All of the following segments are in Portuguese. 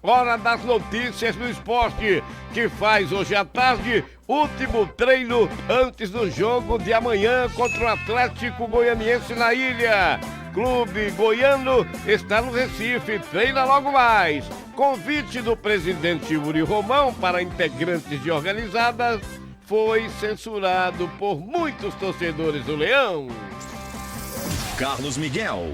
Hora das notícias do esporte, que faz hoje à tarde último treino antes do jogo de amanhã contra o Atlético Goianiense na ilha. Clube goiano está no Recife, treina logo mais. Convite do presidente Yuri Romão para integrantes de organizadas foi censurado por muitos torcedores do Leão. Carlos Miguel.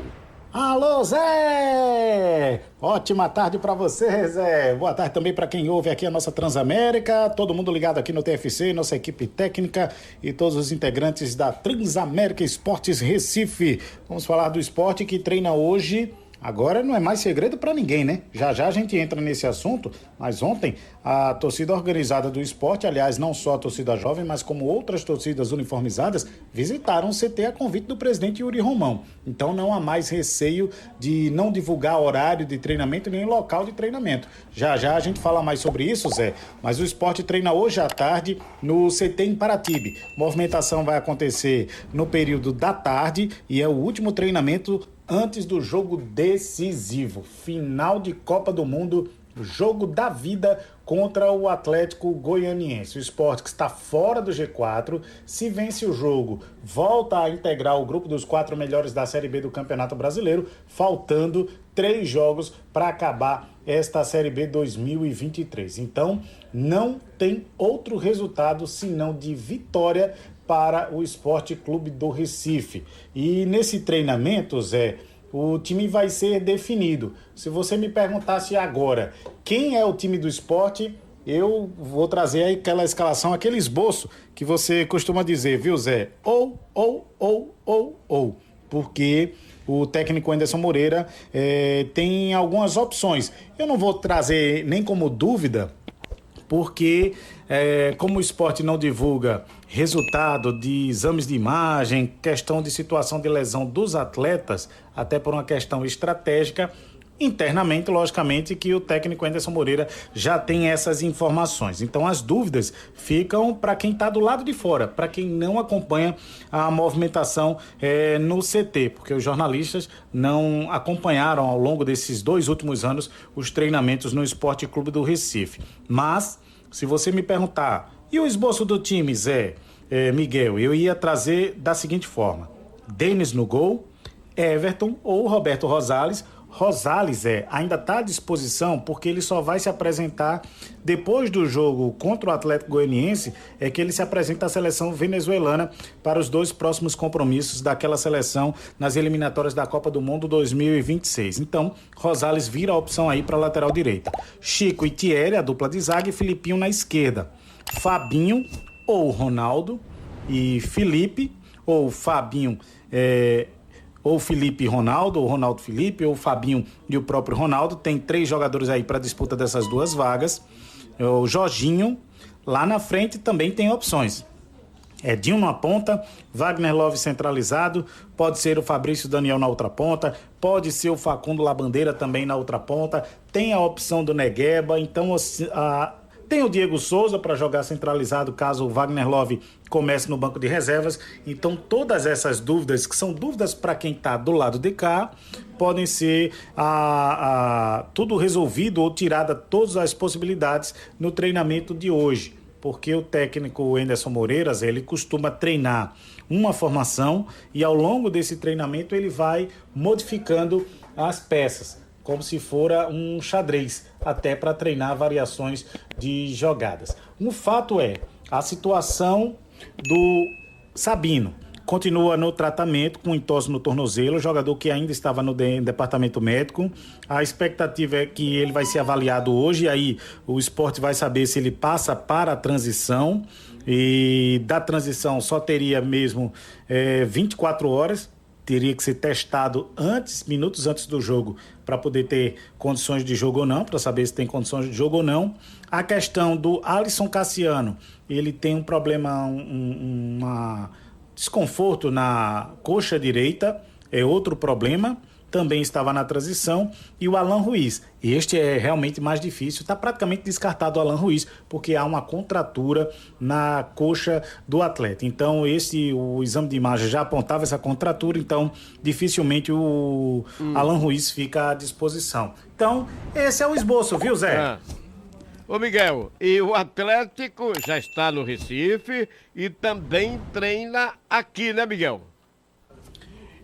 Alô, Zé! Ótima tarde pra você, Zé. Boa tarde também pra quem ouve aqui a nossa Transamérica. Todo mundo ligado aqui no TFC, nossa equipe técnica e todos os integrantes da Transamérica Esportes Recife. Vamos falar do esporte que treina hoje. Agora não é mais segredo para ninguém, né? Já já a gente entra nesse assunto, mas ontem a torcida organizada do esporte, aliás, não só a torcida jovem, mas como outras torcidas uniformizadas, visitaram o CT a convite do presidente Yuri Romão. Então não há mais receio de não divulgar horário de treinamento nem local de treinamento. Já já a gente fala mais sobre isso, Zé, mas o esporte treina hoje à tarde no CT em Paratibe. Movimentação vai acontecer no período da tarde e é o último treinamento antes do jogo decisivo, final de Copa do Mundo, jogo da vida contra o Atlético Goianiense. O Sport, que está fora do G4, se vence o jogo, volta a integrar o grupo dos 4 melhores da Série B do Campeonato Brasileiro, faltando 3 jogos para acabar esta Série B 2023. Então, não tem outro resultado senão de vitória para o Esporte Clube do Recife. E nesse treinamento, Zé, o time vai ser definido. Se você me perguntasse agora quem é o time do esporte, eu vou trazer aí aquela escalação, aquele esboço que você costuma dizer, viu, Zé? Porque o técnico Anderson Moreira tem algumas opções. Eu não vou trazer nem como dúvida, porque como o esporte não divulga resultado de exames de imagem, questão de situação de lesão dos atletas, até por uma questão estratégica, internamente, logicamente, que o técnico Anderson Moreira já tem essas informações. Então as dúvidas ficam para quem está do lado de fora, para quem não acompanha a movimentação no CT, porque os jornalistas não acompanharam ao longo desses 2 últimos anos os treinamentos no Esporte Clube do Recife. Mas, se você me perguntar, e o esboço do time, Zé, Miguel, eu ia trazer da seguinte forma: Denis no gol, Everton ou Roberto Rosales. Rosales ainda está à disposição porque ele só vai se apresentar depois do jogo contra o Atlético Goianiense, que ele se apresenta à seleção venezuelana para os 2 próximos compromissos daquela seleção nas eliminatórias da Copa do Mundo 2026. Então, Rosales vira a opção aí para a lateral direita. Chico e Thierry, a dupla de zaga, e Filipinho na esquerda. Fabinho ou Ronaldo e Felipe, ou Fabinho ou Felipe e Ronaldo, ou Ronaldo Felipe, ou Fabinho e o próprio Ronaldo. Tem 3 jogadores aí para disputa dessas 2 vagas. O Jorginho, lá na frente, também tem opções. Edinho na ponta, Wagner Love centralizado, pode ser o Fabrício Daniel na outra ponta, pode ser o Facundo Labandeira também na outra ponta, tem a opção do Negueba, então tem o Diego Souza para jogar centralizado caso o Wagner Love comece no banco de reservas. Então todas essas dúvidas, que são dúvidas para quem está do lado de cá, podem ser tudo resolvido ou tirada todas as possibilidades no treinamento de hoje. Porque o técnico Anderson Moreira, ele costuma treinar uma formação e ao longo desse treinamento ele vai modificando as peças, como se fora um xadrez, até para treinar variações de jogadas. Um fato é, a situação do Sabino continua no tratamento com entorse no tornozelo, jogador que ainda estava no departamento médico. A expectativa é que ele vai ser avaliado hoje, e aí o esporte vai saber se ele passa para a transição, e da transição só teria mesmo 24 horas, teria que ser testado minutos antes do jogo, para poder ter condições de jogo ou não, para saber se tem condições de jogo ou não. A questão do Alisson Cassiano, ele tem um problema, desconforto na coxa direita, é outro problema, também estava na transição, e o Alan Ruiz. Este é realmente mais difícil, está praticamente descartado o Alan Ruiz, porque há uma contratura na coxa do atleta. Então, o exame de imagem já apontava essa contratura, então dificilmente o Alan Ruiz fica à disposição. Então, esse é o esboço, viu, Zé? Ô Miguel, e o Atlético já está no Recife e também treina aqui, né, Miguel?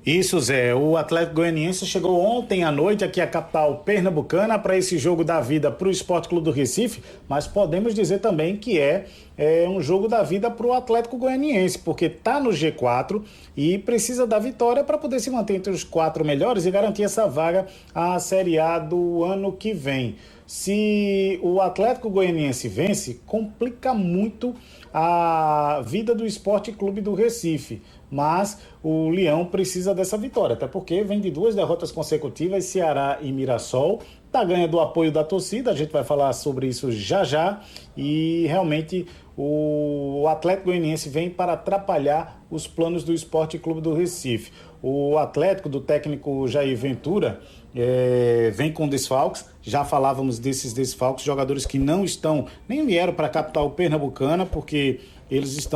Isso, Zé. O Atlético Goianiense chegou ontem à noite aqui à capital pernambucana para esse jogo da vida para o Sport Clube do Recife, mas podemos dizer também que é um jogo da vida para o Atlético Goianiense, porque está no G4 e precisa da vitória para poder se manter entre os 4 melhores e garantir essa vaga à Série A do ano que vem. Se o Atlético Goianiense vence, complica muito a vida do Sport Clube do Recife. Mas o Leão precisa dessa vitória, até porque vem de 2 derrotas consecutivas, Ceará e Mirassol. Está ganhando do apoio da torcida, a gente vai falar sobre isso já já. E realmente o Atlético Goianiense vem para atrapalhar os planos do Sport Clube do Recife. O Atlético do técnico Jair Ventura vem com desfalques, já falávamos desses desfalques, jogadores que não estão, nem vieram para a capital pernambucana, porque eles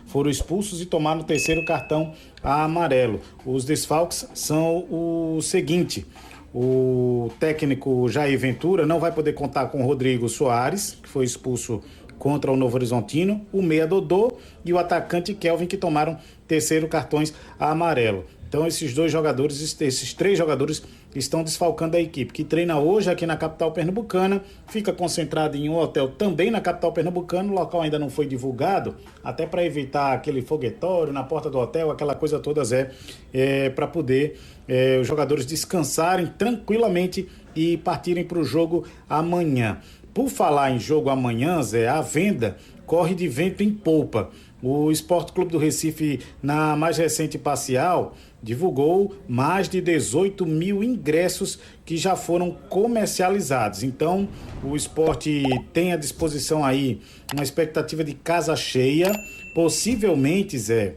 foram expulsos e tomaram o 3º cartão amarelo. Os desfalques são o seguinte: o técnico Jair Ventura não vai poder contar com o Rodrigo Soares, que foi expulso contra o Novo Horizontino, o meia Dodô e o atacante Kelvin, que tomaram 3º cartões amarelo. Então esses 3 jogadores estão desfalcando a equipe, que treina hoje aqui na capital pernambucana, fica concentrado em um hotel também na capital pernambucana, o local ainda não foi divulgado, até para evitar aquele foguetório na porta do hotel, aquela coisa toda, para poder os jogadores descansarem tranquilamente e partirem para o jogo amanhã. Por falar em jogo amanhã, Zé, a venda corre de vento em polpa. O Sport Clube do Recife, na mais recente parcial, divulgou mais de 18 mil ingressos que já foram comercializados. Então, o Sport tem à disposição aí uma expectativa de casa cheia. Possivelmente, Zé,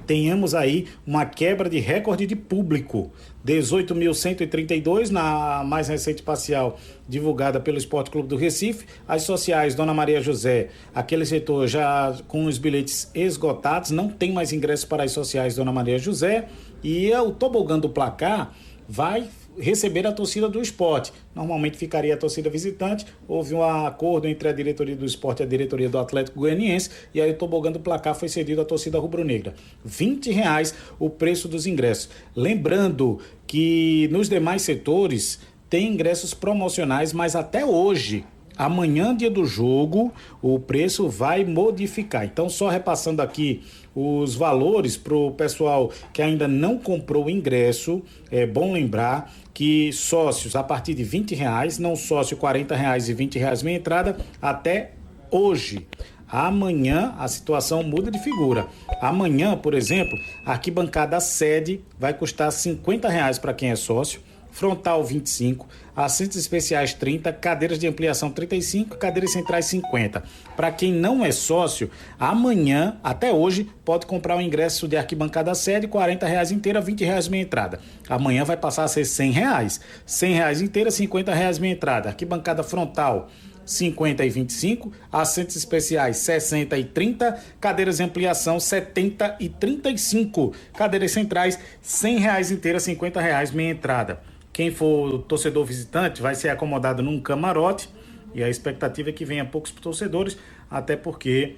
tenhamos aí uma quebra de recorde de público. 18.132 na mais recente parcial divulgada pelo Sport Clube do Recife. As sociais Dona Maria José, aquele setor já com os bilhetes esgotados, não tem mais ingressos para as sociais Dona Maria José. E o tobogã do placar vai receber a torcida do Sport. Normalmente ficaria a torcida visitante. Houve um acordo entre a diretoria do Sport e a diretoria do Atlético Goianiense, e aí o tobogã do placar foi cedido à torcida rubro-negra. R$20 o preço dos ingressos. Lembrando que nos demais setores tem ingressos promocionais, mas até hoje, amanhã, dia do jogo, o preço vai modificar. Então, só repassando aqui os valores para o pessoal que ainda não comprou o ingresso, é bom lembrar que sócios a partir de R$20, não sócio R$40 e R$20 meia entrada, até hoje. Amanhã a situação muda de figura. Amanhã, por exemplo, a arquibancada sede vai custar R$50 para quem é sócio, frontal 25, assentos especiais 30, cadeiras de ampliação 35, cadeiras centrais 50. Para quem não é sócio, amanhã, até hoje, pode comprar o ingresso de arquibancada sede, R$40 inteira, R$20 meia entrada. Amanhã vai passar a ser R$100. R$100 inteira, R$50 meia entrada. Arquibancada frontal 50 e 25, assentos especiais 60 e 30, cadeiras de ampliação 70 e 35, cadeiras centrais R$100 inteira, R$50 meia entrada. Quem for torcedor visitante vai ser acomodado num camarote, e a expectativa é que venha poucos torcedores, até porque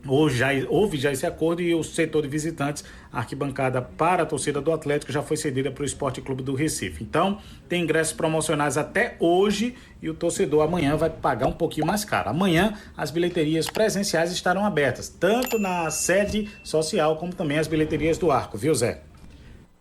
houve já esse acordo, e o setor de visitantes, a arquibancada para a torcida do Atlético, já foi cedida para o Sport Clube do Recife. Então, tem ingressos promocionais até hoje, e o torcedor amanhã vai pagar um pouquinho mais caro. Amanhã, as bilheterias presenciais estarão abertas, tanto na sede social, como também as bilheterias do Arco, viu, Zé?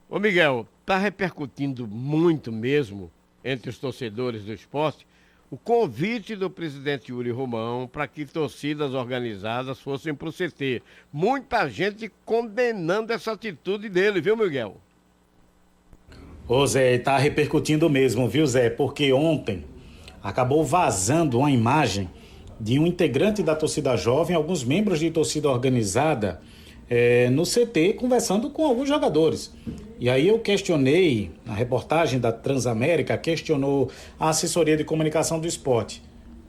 Ô Miguel, está repercutindo muito mesmo entre os torcedores do esporte o convite do presidente Yuri Romão para que torcidas organizadas fossem para o CT. Muita gente condenando essa atitude dele, viu, Miguel? Ô Zé, está repercutindo mesmo, viu, Zé? Porque ontem acabou vazando uma imagem de um integrante da torcida jovem, alguns membros de torcida organizada, no CT conversando com alguns jogadores. E aí eu questionei, na reportagem da Transamérica, questionou a assessoria de comunicação do esporte.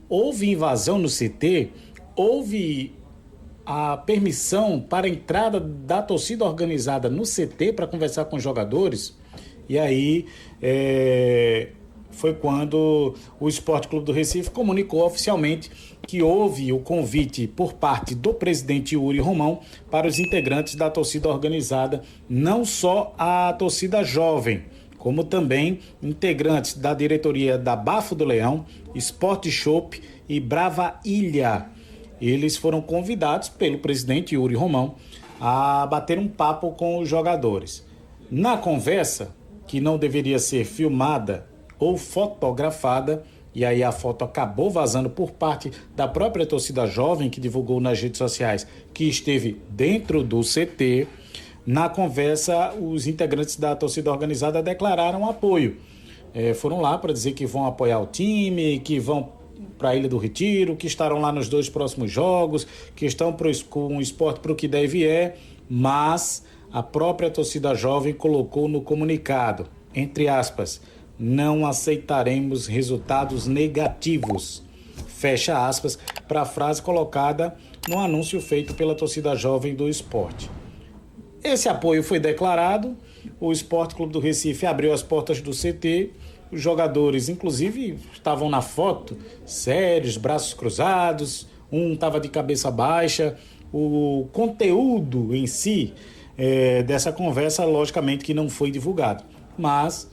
Houve invasão no CT? Houve a permissão para a entrada da torcida organizada no CT para conversar com os jogadores? E aí foi quando o Esporte Clube do Recife comunicou oficialmente que houve o convite por parte do presidente Yuri Romão para os integrantes da torcida organizada, não só a torcida jovem, como também integrantes da diretoria da Bafo do Leão, Sport Shop e Brava Ilha. Eles foram convidados pelo presidente Yuri Romão a bater um papo com os jogadores. Na conversa, que não deveria ser filmada ou fotografada, e aí a foto acabou vazando por parte da própria torcida jovem, que divulgou nas redes sociais que esteve dentro do CT. Na conversa, os integrantes da torcida organizada declararam apoio. Foram lá para dizer que vão apoiar o time, que vão para a Ilha do Retiro, que estarão lá nos 2 próximos jogos, que estão com o esporte para o que der e vier, mas a própria torcida jovem colocou no comunicado, entre aspas, não aceitaremos resultados negativos, fecha aspas, para a frase colocada no anúncio feito pela torcida jovem do esporte. Esse apoio foi declarado, o Esporte Clube do Recife abriu as portas do CT, os jogadores, inclusive, estavam na foto, sérios, braços cruzados, um estava de cabeça baixa. O conteúdo em si dessa conversa, logicamente, que não foi divulgado. Mas,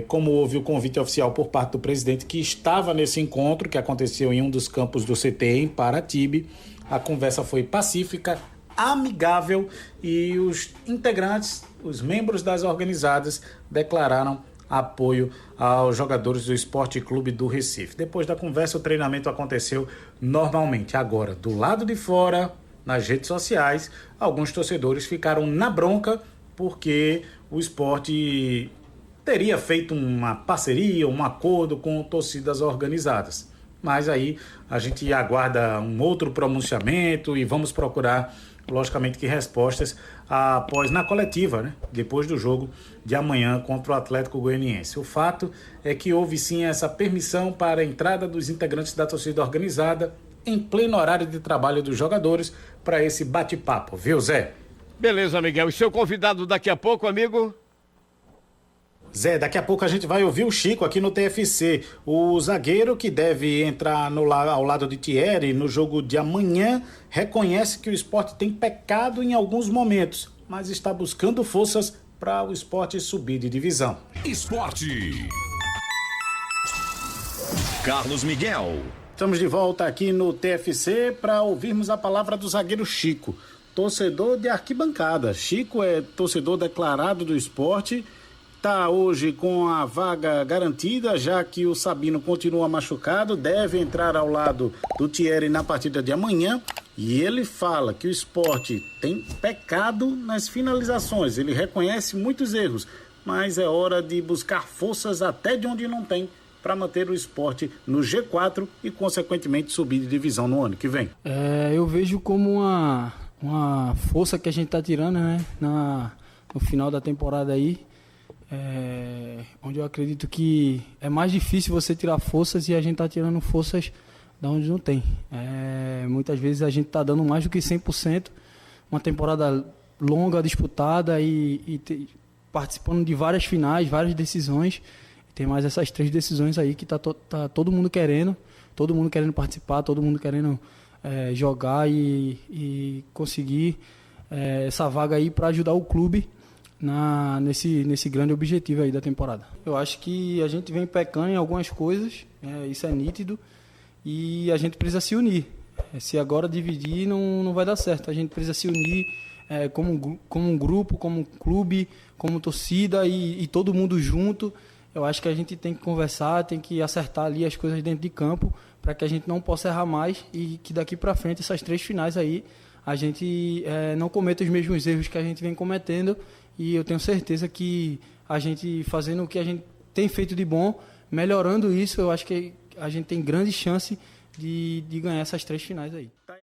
como houve o convite oficial por parte do presidente, que estava nesse encontro, que aconteceu em um dos campos do CT, em Paratibe, a conversa foi pacífica, amigável, e os integrantes, os membros das organizadas, declararam apoio aos jogadores do Esporte Clube do Recife. Depois da conversa, o treinamento aconteceu normalmente. Agora, do lado de fora, nas redes sociais, alguns torcedores ficaram na bronca porque o esporte teria feito uma parceria, um acordo com torcidas organizadas. Mas aí a gente aguarda um outro pronunciamento e vamos procurar, logicamente, que respostas após na coletiva, né? Depois do jogo de amanhã contra o Atlético Goianiense. O fato é que houve sim essa permissão para a entrada dos integrantes da torcida organizada em pleno horário de trabalho dos jogadores para esse bate-papo, viu, Zé? Beleza, Miguel. E seu convidado daqui a pouco, amigo? Zé, daqui a pouco a gente vai ouvir o Chico aqui no TFC, o zagueiro que deve entrar ao lado de Thierry no jogo de amanhã, reconhece que o esporte tem pecado em alguns momentos, mas está buscando forças para o esporte subir de divisão. Esporte. Carlos Miguel. Estamos de volta aqui no TFC para ouvirmos a palavra do zagueiro Chico, torcedor de arquibancada. Chico é torcedor declarado do esporte, está hoje com a vaga garantida, já que o Sabino continua machucado, deve entrar ao lado do Thierry na partida de amanhã. E ele fala que o esporte tem pecado nas finalizações, ele reconhece muitos erros, mas é hora de buscar forças até de onde não tem para manter o esporte no G4 e, consequentemente, subir de divisão no ano que vem. Eu vejo como uma força que a gente está tirando, né, no final da temporada aí, onde eu acredito que é mais difícil você tirar forças e a gente está tirando forças da onde não tem. Muitas vezes a gente está dando mais do que 100%, uma temporada longa, disputada e participando de várias finais, várias decisões. Tem mais essas 3 decisões aí que tá todo mundo querendo participar, todo mundo querendo jogar e conseguir essa vaga aí para ajudar o clube nesse grande objetivo aí da temporada. Eu acho que a gente vem pecando em algumas coisas, isso é nítido, e a gente precisa se unir. Se agora dividir não vai dar certo, a gente precisa se unir como um grupo, como um clube, como torcida e todo mundo junto. Eu acho que a gente tem que conversar, tem que acertar ali as coisas dentro de campo para que a gente não possa errar mais e que daqui para frente, essas 3 finais aí, a gente não cometa os mesmos erros que a gente vem cometendo. E eu tenho certeza que a gente fazendo o que a gente tem feito de bom, melhorando isso, eu acho que a gente tem grande chance de ganhar essas 3 finais aí.